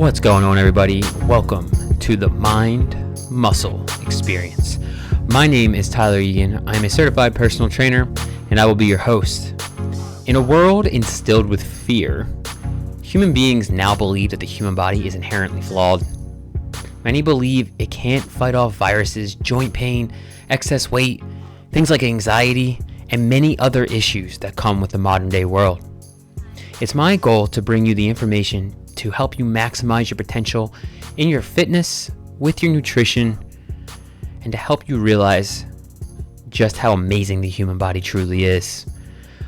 What's going on, everybody? Welcome to the Mind Muscle Experience. My name is Tyler Egan. I am a certified personal trainer, and I will be your host. In a world instilled with fear, human beings now believe that the human body is inherently flawed. Many believe it can't fight off viruses, joint pain, excess weight, things like anxiety, and many other issues that come with the modern day world. It's my goal to bring you the information to help you maximize your potential in your fitness, with your nutrition, and to help you realize just how amazing the human body truly is.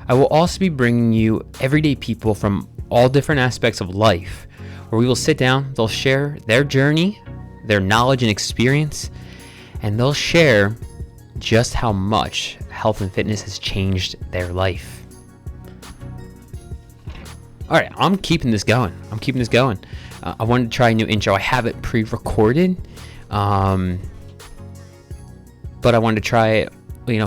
I will also be bringing you everyday people from all different aspects of life, where we will sit down, they'll share their journey, their knowledge and experience, and they'll share just how much health and fitness has changed their life. All right, I'm keeping this going. I wanted to try a new intro. I have it pre-recorded, but I wanted to try it,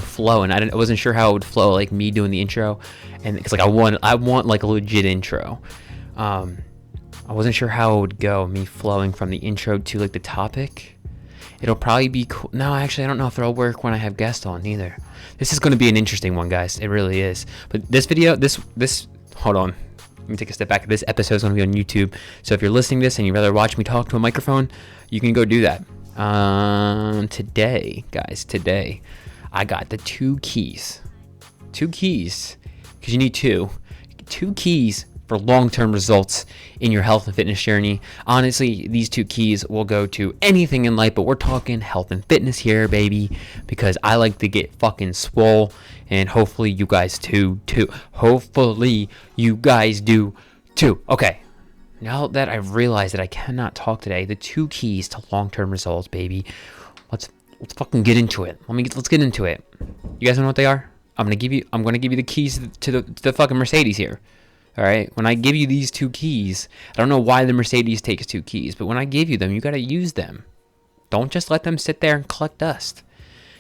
flow, and I wasn't sure how it would flow, like me doing the intro, and it's like I want like a legit intro. I wasn't sure how it would go, me flowing from the intro to like the topic. It'll probably be cool. No, actually, I don't know if it'll work when I have guests on either. This is going to be an interesting one, guys. It really is. But this video, hold on. Let me take a step back. This episode is going to be on YouTube. So if you're listening to this and you'd rather watch me talk to a microphone, you can go do that. Today, I got the two keys, because you need two keys for long-term results in your health and fitness journey. Honestly, these two keys will go to anything in life, but we're talking health and fitness here, baby, because I like to get fucking swole, and hopefully you guys do too. Okay, now that I've realized that I cannot talk today, the two keys to long-term results, baby. Let's fucking get into it. Let's get into it. You guys know what they are? I'm gonna give you the keys to the fucking Mercedes here. All right, when I give you these two keys, I don't know why the Mercedes takes two keys, but when I give you them, you got to use them. Don't just let them sit there and collect dust.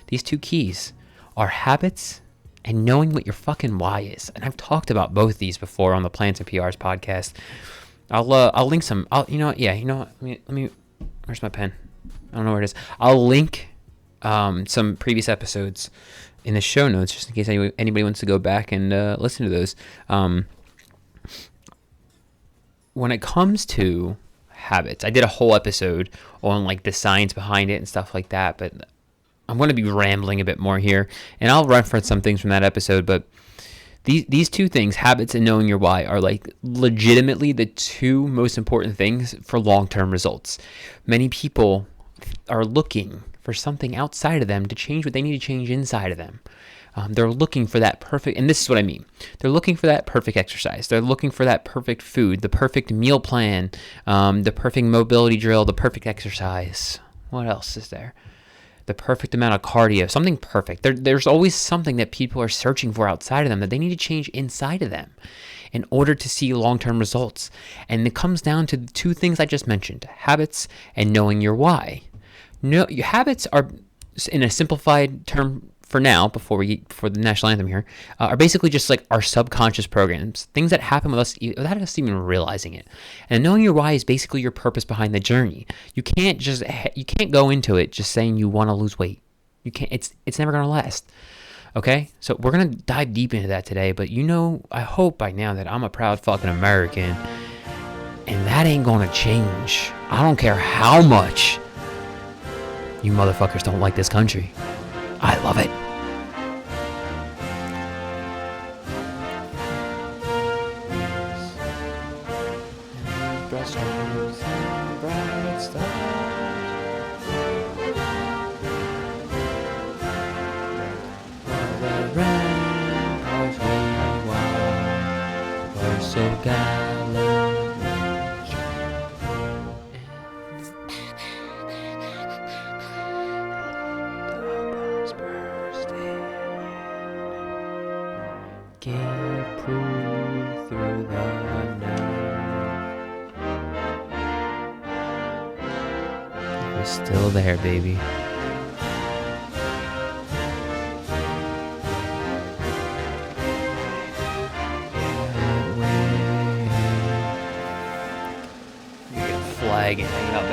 These two keys are habits and knowing what your fucking why is. And I've talked about both these before on the Plans and PRs podcast. I'll link some. Let me. Where's my pen? I don't know where it is. I'll link some previous episodes in the show notes just in case anybody wants to go back and listen to those. When it comes to habits, I did a whole episode on like the science behind it and stuff like that, but I'm going to be rambling a bit more here, and I'll reference some things from that episode, but these two things, habits and knowing your why, are like legitimately the two most important things for long-term results. Many people are looking for something outside of them to change what they need to change inside of them. They're looking for that perfect, and this is what I mean. They're looking for that perfect exercise. They're looking for that perfect food, the perfect meal plan, the perfect mobility drill, the perfect exercise. What else is there? The perfect amount of cardio, something perfect. There's always something that people are searching for outside of them that they need to change inside of them in order to see long-term results. And it comes down to the two things I just mentioned, habits and knowing your why. No, your habits are, in a simplified term, for now, before the national anthem here, are basically just like our subconscious programs, things that happen with us without us even realizing it. And knowing your why is basically your purpose behind the journey. You can't go into it just saying you want to lose weight. You can't. It's never gonna last. Okay, so we're gonna dive deep into that today. But I hope by now that I'm a proud fucking American, and that ain't gonna change. I don't care how much you motherfuckers don't like this country. I love it. Still there, baby.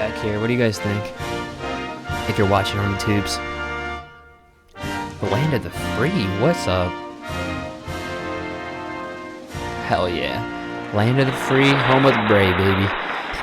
back here. What do you guys think? If you're watching on the tubes. The land of the free, what's up? Hell yeah. Land of the free, home of the brave, baby.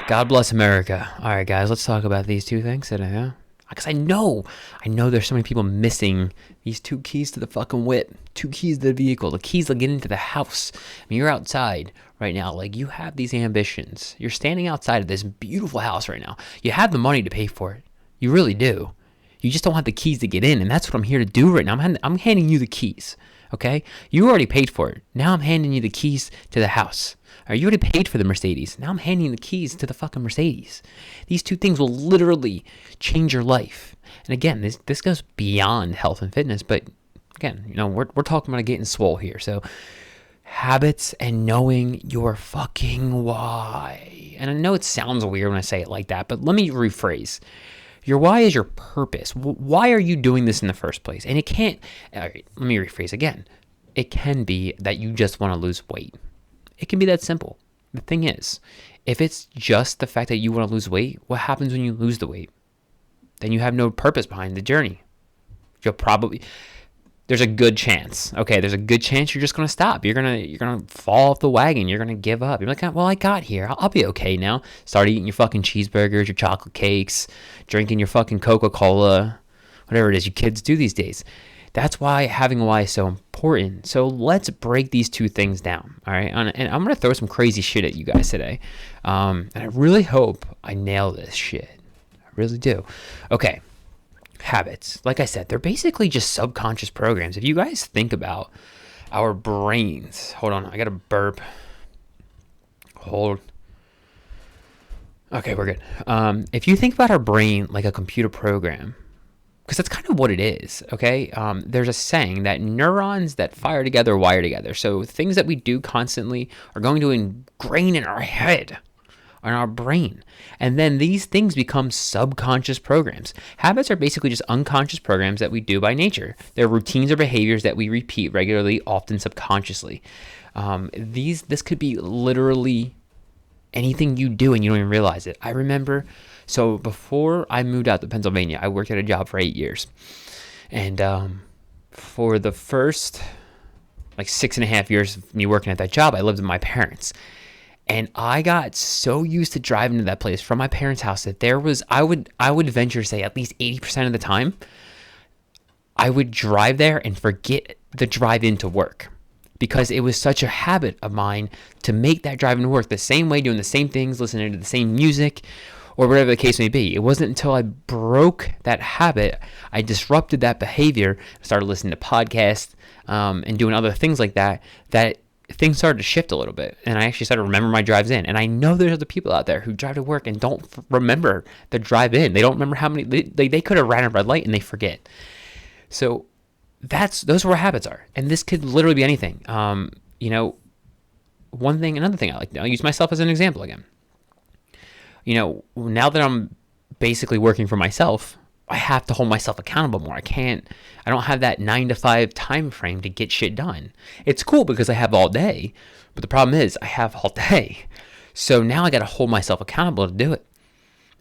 God bless America. Alright guys, let's talk about these two things today, huh? Because I know there's so many people missing these 2 keys to the fucking whip, 2 keys to the vehicle, the keys to get into the house. I mean, you're outside right now, like you have these ambitions. You're standing outside of this beautiful house right now. You have the money to pay for it. You really do. You just don't have the keys to get in, and that's what I'm here to do right now. I'm handing you the keys, okay? You already paid for it. Now I'm handing you the keys to the house. Or you already paid for the Mercedes. Now I'm handing you the keys to the fucking Mercedes. These 2 things will literally change your life. And again, this goes beyond health and fitness, but again, you know, we're talking about getting swole here. So habits and knowing your fucking why. And I know it sounds weird when I say it like that, but let me rephrase. Your why is your purpose. Why are you doing this in the first place? And it can't, all right, let me rephrase again. It can be that you just want to lose weight. It can be that simple. The thing is, if it's just the fact that you want to lose weight, what happens when you lose the weight? Then you have no purpose behind the journey. There's a good chance. Okay, there's a good chance you're just gonna stop. You're gonna fall off the wagon. You're gonna give up. You're like, well, I got here. I'll be okay now. Start eating your fucking cheeseburgers, your chocolate cakes, drinking your fucking Coca-Cola, whatever it is you kids do these days. That's why having a why is so important. So let's break these 2 things down, all right? And I'm going to throw some crazy shit at you guys today. And I really hope I nail this shit. I really do. Okay, habits. Like I said, they're basically just subconscious programs. If you guys think about our brains. Hold on, I got to burp. Okay, we're good. If you think about our brain like a computer program, because that's kind of what it is, okay? There's a saying that neurons that fire together wire together. So things that we do constantly are going to ingrain in our head, in our brain. And then these things become subconscious programs. Habits are basically just unconscious programs that we do by nature. They're routines or behaviors that we repeat regularly, often subconsciously. This could be literally anything you do and you don't even realize it. I remember... So before I moved out to Pennsylvania, I worked at a job for 8 years. And for the first 6.5 years of me working at that job, I lived with my parents. And I got so used to driving to that place from my parents' house that I would venture to say at least 80% of the time, I would drive there and forget the drive into work. Because it was such a habit of mine to make that drive into work the same way, doing the same things, listening to the same music, or whatever the case may be. It wasn't until I broke that habit, I disrupted that behavior, started listening to podcasts and doing other things like that, that things started to shift a little bit. And I actually started to remember my drives in. And I know there's other people out there who drive to work and don't remember the drive in. They don't remember how many, they could have ran a red light and they forget. So those are where habits are. And this could literally be anything. Another thing I like, I'll use myself as an example again. Now that I'm basically working for myself, I have to hold myself accountable more. I don't have that 9 to 5 time frame to get shit done. It's cool because I have all day, but the problem is I have all day. So now I got to hold myself accountable to do it.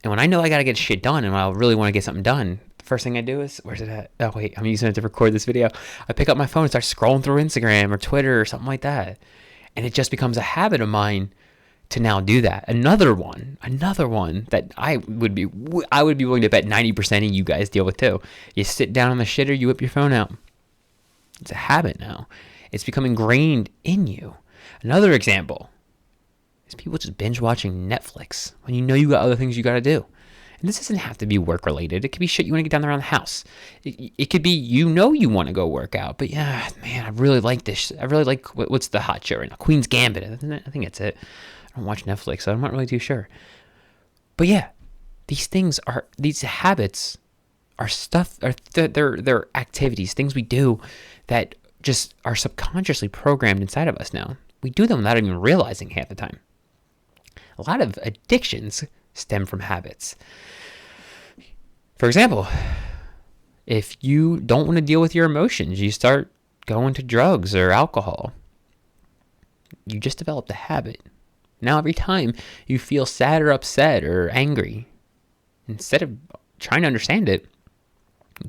And when I know I got to get shit done and when I really want to get something done, the first thing I do is, where's it at? Oh, wait, I'm using it to record this video. I pick up my phone and start scrolling through Instagram or Twitter or something like that. And it just becomes a habit of mine to now do that. Another one that I would be willing to bet 90% of you guys deal with too. You sit down on the shitter, you whip your phone out. It's a habit now. It's become ingrained in you. Another example is people just binge watching Netflix when you know you got other things you got to do. And this doesn't have to be work related. It could be shit you want to get done around the house. It could be you want to go work out, but yeah, man, I really like this. I really like what's the hot show right now? Queen's Gambit. I think that's it. I don't watch Netflix, so I'm not really too sure. But yeah, these habits are stuff, they're activities, things we do that just are subconsciously programmed inside of us now. We do them without even realizing half the time. A lot of addictions stem from habits. For example, if you don't want to deal with your emotions, you start going to drugs or alcohol. You just developed a habit. Now every time you feel sad or upset or angry, instead of trying to understand it,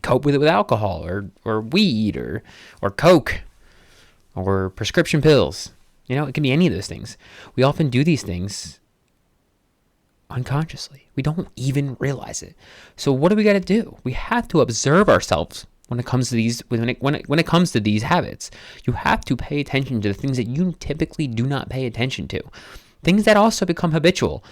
cope with it with alcohol or weed or coke or prescription pills. It can be any of those things. We often do these things unconsciously. We don't even realize it. So what do we got to do? We have to observe ourselves when it comes to these when it comes to these habits. You have to pay attention to the things that you typically do not pay attention to. Things that also become habitual.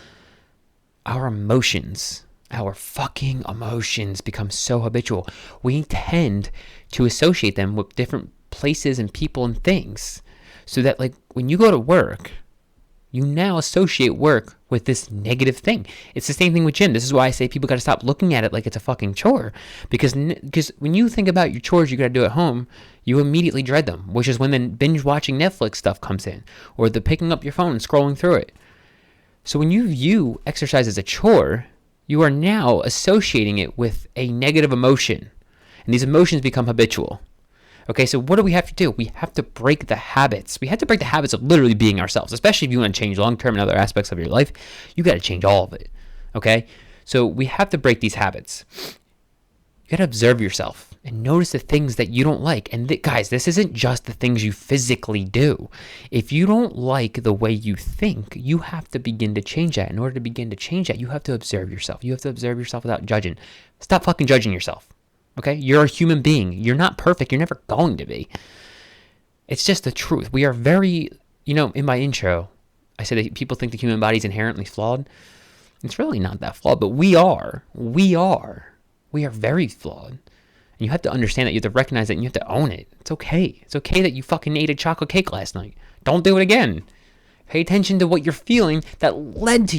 Our emotions, our fucking emotions become so habitual. We tend to associate them with different places and people and things. So that like when you go to work, you now associate work with this negative thing. It's the same thing with gym. This is why I say people got to stop looking at it like it's a fucking chore. Because when you think about your chores you got to do at home, you immediately dread them, which is when the binge watching Netflix stuff comes in, or the picking up your phone and scrolling through it. So when you view exercise as a chore, you are now associating it with a negative emotion. And these emotions become habitual. Okay, so what do we have to do? We have to break the habits. We have to break the habits of literally being ourselves, especially if you want to change long-term and other aspects of your life. You got to change all of it, okay? So we have to break these habits. You got to observe yourself and notice the things that you don't like. And guys, this isn't just the things you physically do. If you don't like the way you think, you have to begin to change that. In order to begin to change that, you have to observe yourself. You have to observe yourself without judging. Stop fucking judging yourself. Okay, you're a human being. You're not perfect. You're never going to be. It's just the truth. We are very, in my intro, I said that people think the human body is inherently flawed. It's really not that flawed, but we are. We are very flawed. And you have to understand that. You have to recognize that and you have to own it. It's okay. It's okay that you fucking ate a chocolate cake last night. Don't do it again. Pay attention to what you're feeling that led to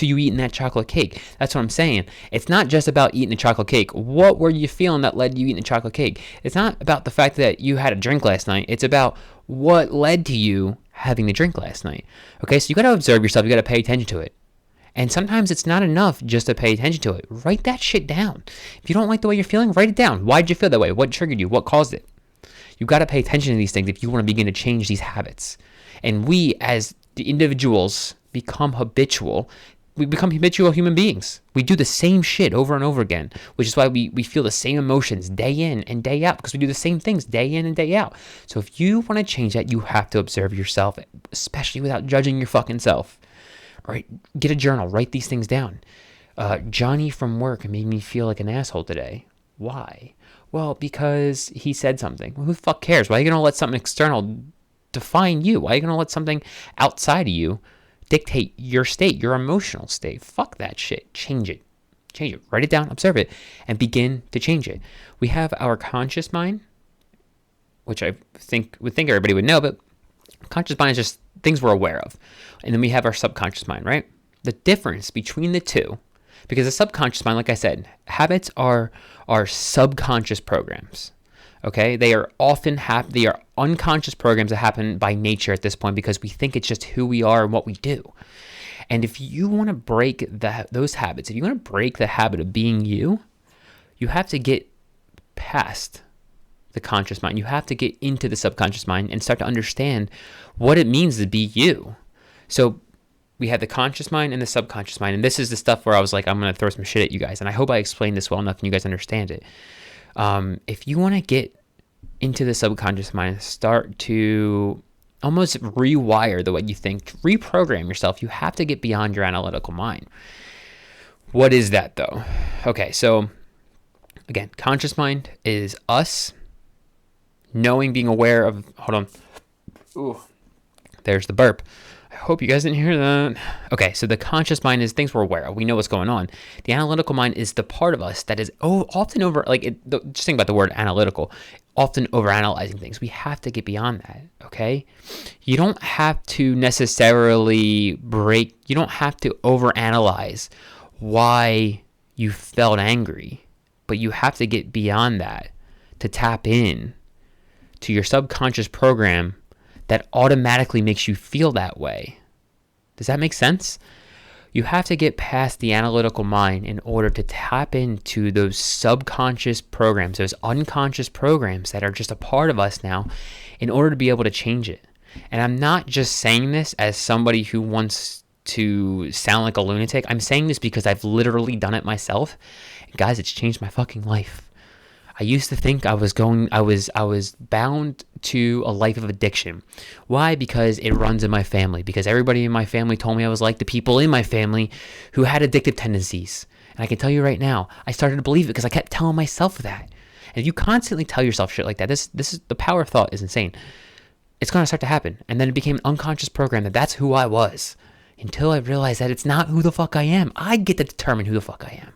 you eating that chocolate cake. That's what I'm saying. It's not just about eating a chocolate cake. What were you feeling that led to you eating a chocolate cake? It's not about the fact that you had a drink last night. It's about what led to you having the drink last night. Okay, so you got to observe yourself. You got to pay attention to it. And sometimes it's not enough just to pay attention to it. Write that shit down. If you don't like the way you're feeling, write it down. Why did you feel that way? What triggered you? What caused it? You got to pay attention to these things if you want to begin to change these habits. And we, as the individuals, become habitual. We become habitual human beings. We do the same shit over and over again, which is why we feel the same emotions day in and day out, because we do the same things day in and day out. So if you want to change that, you have to observe yourself, especially without judging your fucking self. All right, get a journal, write these things down. Johnny from work made me feel like an asshole today. Why? Well, because he said something. Well, who the fuck cares? Why are you going to let something external define you? Why are you going to let something outside of you dictate your state, your emotional state? Fuck that shit. Change it. Write it down, observe it, and begin to change it. We have our conscious mind, which I think everybody would know, but conscious mind is just things we're aware of. And then we have our subconscious mind, right? The difference between the two, because the subconscious mind, like I said, habits are subconscious programs. Okay, they are often they are unconscious programs that happen by nature at this point because we think it's just who we are and what we do. And if you want to break those habits, if you want to break the habit of being you, you have to get past the conscious mind. You have to get into the subconscious mind and start to understand what it means to be you. So we have the conscious mind and the subconscious mind. And this is the stuff where I was like, I'm going to throw some shit at you guys. And I hope I explained this well enough and you guys understand it. If you want to get into the subconscious mind, start to almost rewire the way you think, reprogram yourself, you have to get beyond your analytical mind. What is that though? Okay, so again, conscious mind is us knowing, being aware of, hold on. Ooh, there's the burp. I hope you guys didn't hear that. Okay, so the conscious mind is things we're aware of. We know what's going on. The analytical mind is the part of us that is often just think about the word analytical, often overanalyzing things. We have to get beyond that, okay? You don't have to necessarily you don't have to overanalyze why you felt angry, but you have to get beyond that to tap in to your subconscious program that automatically makes you feel that way. Does that make sense? You have to get past the analytical mind in order to tap into those subconscious programs, those unconscious programs that are just a part of us now, in order to be able to change it. And I'm not just saying this as somebody who wants to sound like a lunatic. I'm saying this because I've literally done it myself. And guys, it's changed my fucking life. I used to think I was bound to a life of addiction. Why? Because it runs in my family. Because everybody in my family told me I was like the people in my family who had addictive tendencies. And I can tell you right now, I started to believe it because I kept telling myself that. And if you constantly tell yourself shit like that, this is the power of thought is insane. It's going to start to happen. And then it became an unconscious program that that's who I was. Until I realized that it's not who the fuck I am. I get to determine who the fuck I am.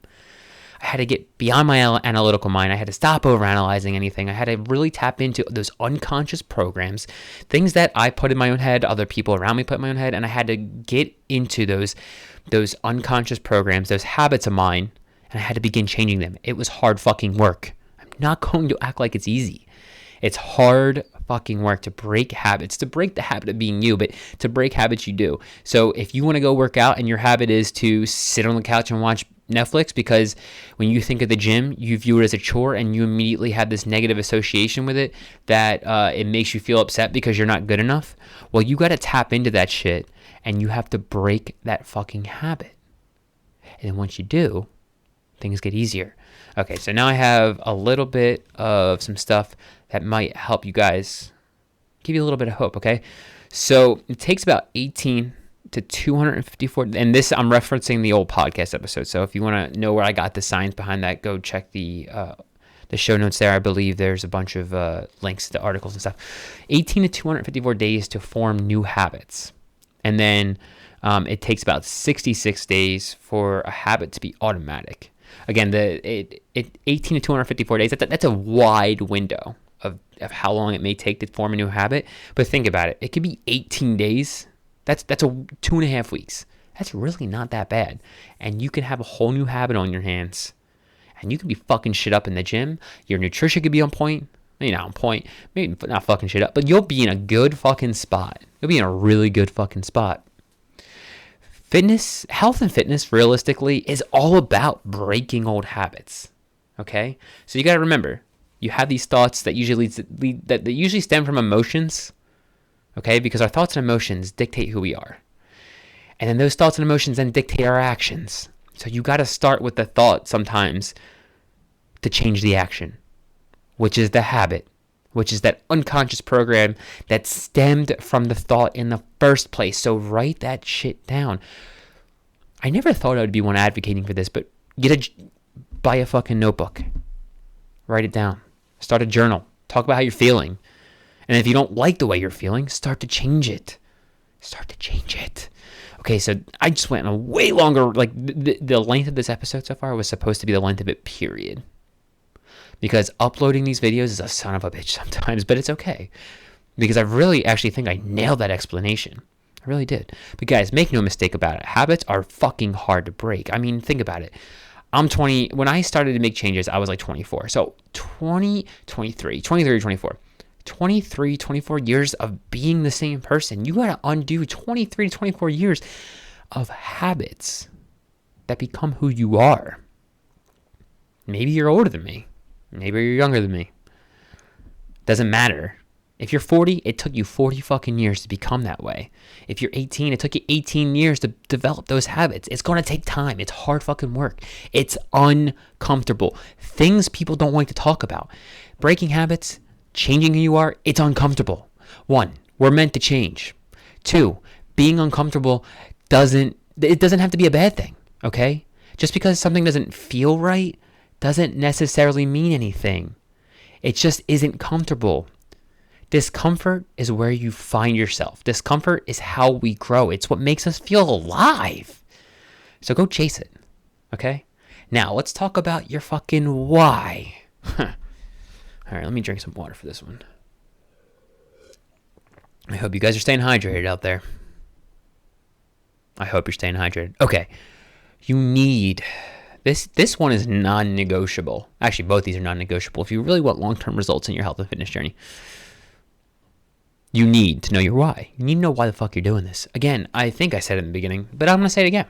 I had to get beyond my analytical mind. I had to stop overanalyzing anything. I had to really tap into those unconscious programs, things that I put in my own head, other people around me put in my own head, and I had to get into those unconscious programs, those habits of mine, and I had to begin changing them. It was hard fucking work. I'm not going to act like it's easy. It's hard fucking work to break habits, to break the habit of being you, but to break habits you do. So if you want to go work out and your habit is to sit on the couch and watch Netflix because when you think of the gym, you view it as a chore and you immediately have this negative association with it that it makes you feel upset because you're not good enough. Well, you got to tap into that shit and you have to break that fucking habit. And then once you do, things get easier. Okay, so now I have a little bit of some stuff that might help you guys, give you a little bit of hope, okay? So it takes about 18 to 254, and this I'm referencing the old podcast episode. So if you want to know where I got the science behind that, go check the show notes there. I believe there's a bunch of links to articles and stuff. 18 to 254 days to form new habits, and then it takes about 66 days for a habit to be automatic. Again, 18 to 254 days. That's a wide window of how long it may take to form a new habit. But think about it. It could be 18 days. That's a 2.5 weeks. That's really not that bad. And you can have a whole new habit on your hands. And you can be fucking shit up in the gym. Your nutrition could be on point. Maybe not on point. Maybe not fucking shit up. But you'll be in a good fucking spot. You'll be in a really good fucking spot. Fitness, health and fitness, realistically, is all about breaking old habits. Okay? So you got to remember, you have these thoughts that usually stem from emotions. Okay, because our thoughts and emotions dictate who we are. And then those thoughts and emotions then dictate our actions. So you got to start with the thought sometimes to change the action, which is the habit, which is that unconscious program that stemmed from the thought in the first place. So write that shit down. I never thought I would be one advocating for this, but buy a fucking notebook. Write it down. Start a journal. Talk about how you're feeling. And if you don't like the way you're feeling, start to change it. Okay, so I just went on a way longer, like the length of this episode so far was supposed to be the length of it, period. Because uploading these videos is a son of a bitch sometimes, but it's okay. Because I really actually think I nailed that explanation. I really did. But guys, make no mistake about it. Habits are fucking hard to break. I mean, think about it. I'm 20. When I started to make changes, I was like 24. So 23, 24. 23, 24 years of being the same person. You got to undo 23 to 24 years of habits that become who you are. Maybe you're older than me. Maybe you're younger than me. Doesn't matter. If you're 40, it took you 40 fucking years to become that way. If you're 18, it took you 18 years to develop those habits. It's going to take time. It's hard fucking work. It's uncomfortable. Things people don't like to talk about. Breaking habits, changing who you are, it's uncomfortable. 1, we're meant to change. 2, being uncomfortable doesn't have to be a bad thing, okay? Just because something doesn't feel right doesn't necessarily mean anything. It just isn't comfortable. Discomfort is where you find yourself. Discomfort is how we grow. It's what makes us feel alive. So go chase it, okay? Now, let's talk about your fucking why. All right, let me drink some water for this one. I hope you guys are staying hydrated out there. I hope you're staying hydrated. Okay, you need... This one is non-negotiable. Actually, both these are non-negotiable. If you really want long-term results in your health and fitness journey, you need to know your why. You need to know why the fuck you're doing this. Again, I think I said it in the beginning, but I'm going to say it again.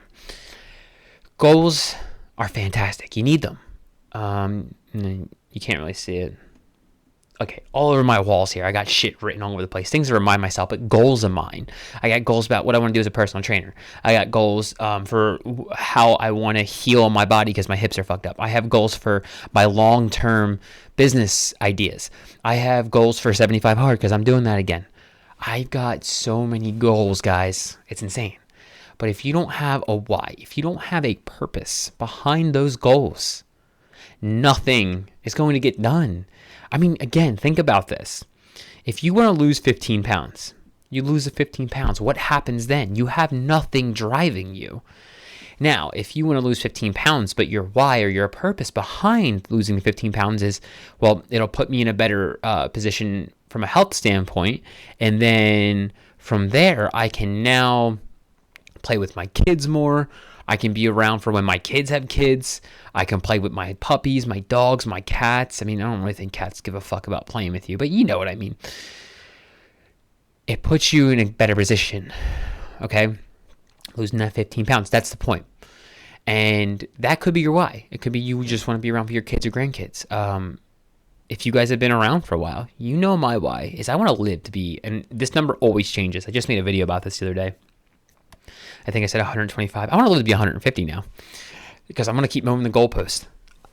Goals are fantastic. You need them. You can't really see it. okay, all over my walls here. I got shit written all over the place. Things to remind myself, but goals of mine. I got goals about what I want to do as a personal trainer. I got goals for how I want to heal my body because my hips are fucked up. I have goals for my long-term business ideas. I have goals for 75 hard because I'm doing that again. I've got so many goals, guys. It's insane. But if you don't have a why, if you don't have a purpose behind those goals, nothing is going to get done. I mean, again, think about this. If you want to lose 15 pounds, you lose the 15 pounds. What happens then? You have nothing driving you. Now, if you want to lose 15 pounds, but your why or your purpose behind losing the 15 pounds is, well, it'll put me in a better position from a health standpoint. And then from there, I can now play with my kids more. I can be around for when my kids have kids. I can play with my puppies, my dogs, my cats. I mean, I don't really think cats give a fuck about playing with you, but you know what I mean. It puts you in a better position, okay? Losing that 15 pounds, that's the point. And that could be your why. It could be you just want to be around for your kids or grandkids. If you guys have been around for a while, you know my why is I want to live to be, and this number always changes. I just made a video about this the other day. I think I said 125. I want to live to be 150 now because I'm going to keep moving the goalpost.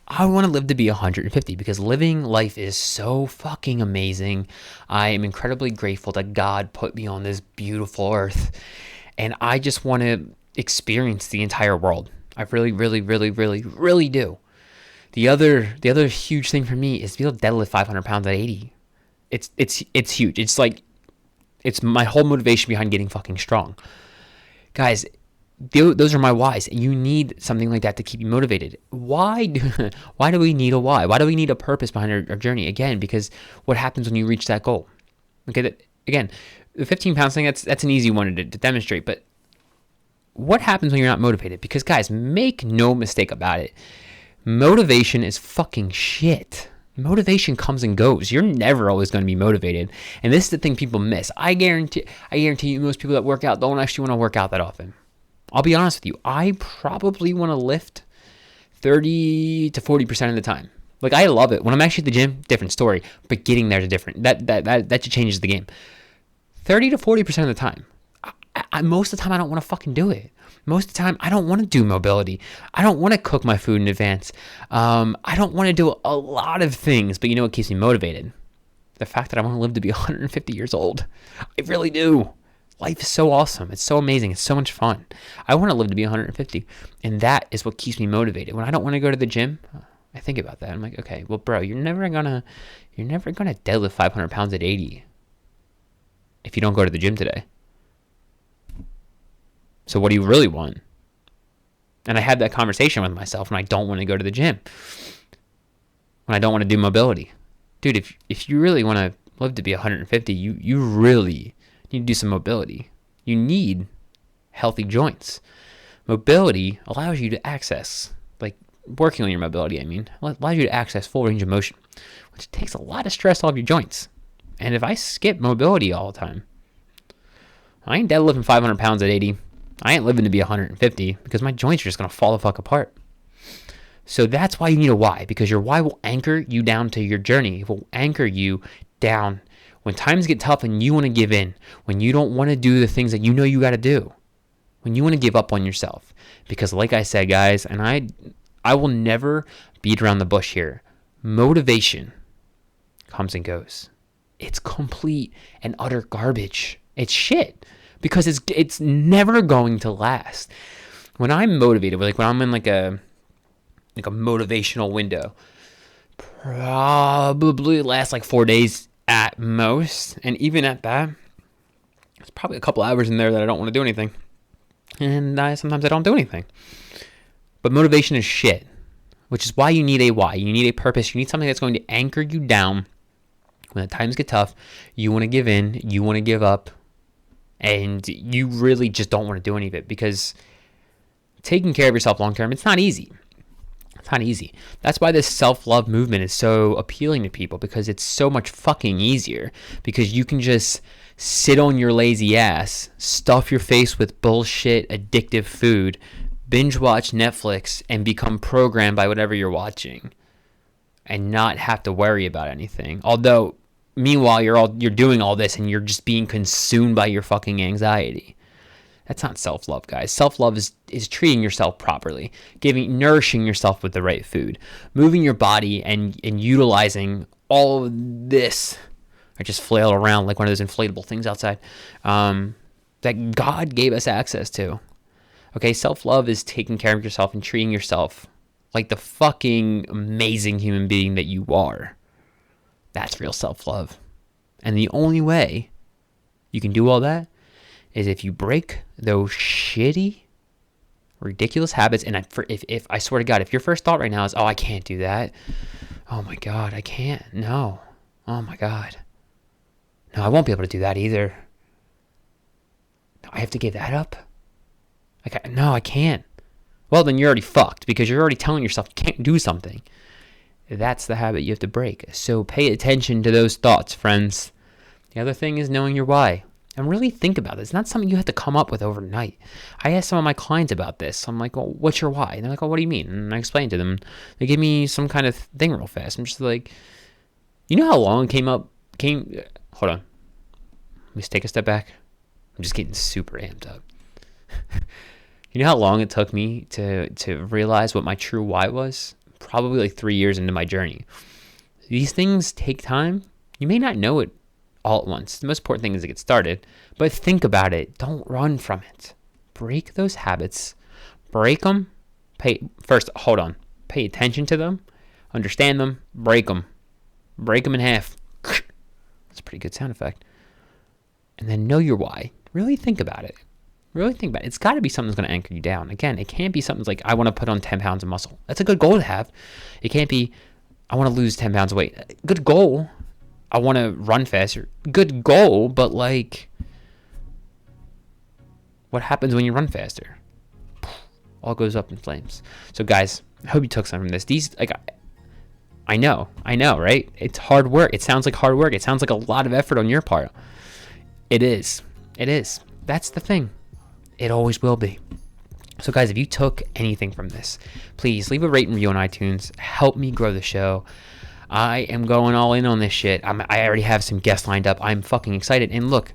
I want to live to be 150 because living life is so fucking amazing. I am incredibly grateful that God put me on this beautiful earth, and I just want to experience the entire world. I really, really, really, really, really do. The other huge thing for me is to be able to deadlift 500 pounds at 80. It's huge. It's my whole motivation behind getting fucking strong. Guys, those are my whys. You need something like that to keep you motivated. Why do we need a why? Why do we need a purpose behind our journey? Again, because what happens when you reach that goal? Okay, again, the 15 pounds thing, that's an easy one to demonstrate. But what happens when you're not motivated? Because, guys, make no mistake about it. Motivation is fucking shit. Motivation comes and goes. You're never always going to be motivated. And this is the thing people miss. I guarantee you most people that work out don't actually want to work out that often. I'll be honest with you. I probably want to lift 30 to 40% of the time. Like, I love it. When I'm actually at the gym, different story. But getting there is different. That just changes the game. 30 to 40% of the time. Most of the time, I don't want to fucking do it. Most of the time, I don't want to do mobility. I don't want to cook my food in advance. I don't want to do a lot of things, but you know what keeps me motivated? The fact that I want to live to be 150 years old. I really do. Life is so awesome. It's so amazing. It's so much fun. I want to live to be 150, and that is what keeps me motivated. When I don't want to go to the gym, I think about that. I'm like, okay, well, bro, you're never gonna deadlift 500 pounds at 80 if you don't go to the gym today. So what do you really want? And I had that conversation with myself when I don't want to go to the gym. When I don't want to do mobility. Dude, if you really want to live to be 150, you really need to do some mobility. You need healthy joints. Mobility allows you to access, like working on your mobility, allows you to access full range of motion, which takes a lot of stress off your joints. And if I skip mobility all the time, I ain't deadlifting 500 pounds at 80. I ain't living to be 150 because my joints are just going to fall the fuck apart. So that's why you need a why, because your why will anchor you down to your journey. It will anchor you down when times get tough and you want to give in, when you don't want to do the things that you know you got to do, when you want to give up on yourself. Because like I said, guys, and I will never beat around the bush here. Motivation comes and goes. It's complete and utter garbage. It's shit. Because it's never going to last. When I'm motivated, like when I'm in like a motivational window, probably lasts like 4 days at most. And even at that, it's probably a couple hours in there that I don't want to do anything. And sometimes I don't do anything. But motivation is shit, which is why you need a why. You need a purpose. You need something that's going to anchor you down. When the times get tough, you want to give in, you want to give up. And you really just don't want to do any of it because taking care of yourself long term, it's not easy. It's not easy. That's why this self-love movement is so appealing to people, because it's so much fucking easier. Because you can just sit on your lazy ass, stuff your face with bullshit, addictive food, binge watch Netflix, and become programmed by whatever you're watching. and not have to worry about anything. Although, meanwhile, you're doing all this and you're just being consumed by your fucking anxiety. That's not self-love, guys. Self-love is treating yourself properly, nourishing yourself with the right food, moving your body and utilizing all of this. I just flail around like one of those inflatable things outside that God gave us access to. Okay, self-love is taking care of yourself and treating yourself like the fucking amazing human being that you are. That's real self-love. And the only way you can do all that is if you break those shitty, ridiculous habits. And if I swear to God, if your first thought right now is, oh, I can't do that. Oh my God, I can't. No. Oh my God. No, I won't be able to do that either. No, I have to give that up. No, I can't. Well, then you're already fucked because you're already telling yourself you can't do something. That's the habit you have to break. So pay attention to those thoughts, friends. The other thing is knowing your why. And really think about it. It's not something you have to come up with overnight. I asked some of my clients about this. I'm like, well, what's your why? And they're like, oh, what do you mean? And I explained to them. They give me some kind of thing real fast. I'm just like, you know how long hold on. Let me take a step back. I'm just getting super amped up. You know how long it took me to realize what my true why was? Probably like 3 years into my journey. These things take time. You may not know it all at once. The most important thing is to get started, but think about it. Don't run from it. Break those habits. Break them. Hold on. Pay attention to them. Understand them. Break them. Break them in half. That's a pretty good sound effect. And then know your why. Really think about it. It's got to be something that's going to anchor you down. Again, it can't be something like, I want to put on 10 pounds of muscle. That's a good goal to have. It can't be, I want to lose 10 pounds of weight. Good goal. I want to run faster. Good goal, but like, what happens when you run faster? All goes up in flames. So guys, I hope you took something from this. I know, right? It's hard work. It sounds like hard work. It sounds like a lot of effort on your part. It is. That's the thing. It always will be. So guys, if you took anything from this, please leave a rate and review on iTunes. Help me grow the show. I am going all in on this shit. I already have some guests lined up. I'm fucking excited. And look,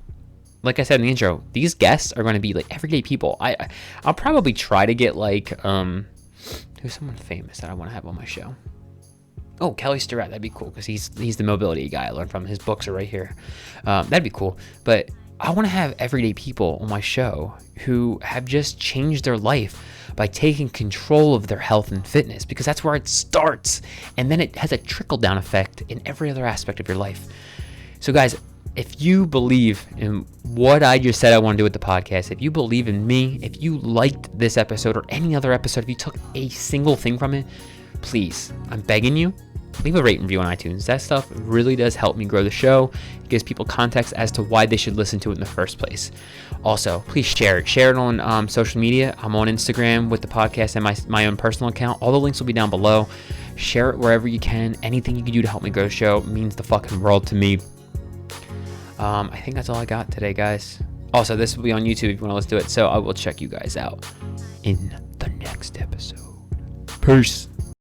like I said in the intro, these guests are going to be like everyday people. I'll probably try to get like, who's someone famous that I want to have on my show? Oh, Kelly Starrett. That'd be cool because he's the mobility guy I learned from. His books are right here. That'd be cool. But I want to have everyday people on my show who have just changed their life by taking control of their health and fitness, because that's where it starts. And then it has a trickle-down effect in every other aspect of your life. So guys, if you believe in what I just said I want to do with the podcast, if you believe in me, if you liked this episode or any other episode, if you took a single thing from it, please, I'm begging you, leave a rate and review on iTunes. That stuff really does help me grow the show. It gives people context as to why they should listen to it in the first place. Also, please share it. Share it on social media. I'm on Instagram with the podcast and my own personal account. All the links will be down below. Share it wherever you can. Anything you can do to help me grow the show means the fucking world to me. I think that's all I got today, guys. Also, this will be on YouTube if you want to listen to it. So I will check you guys out in the next episode. Peace.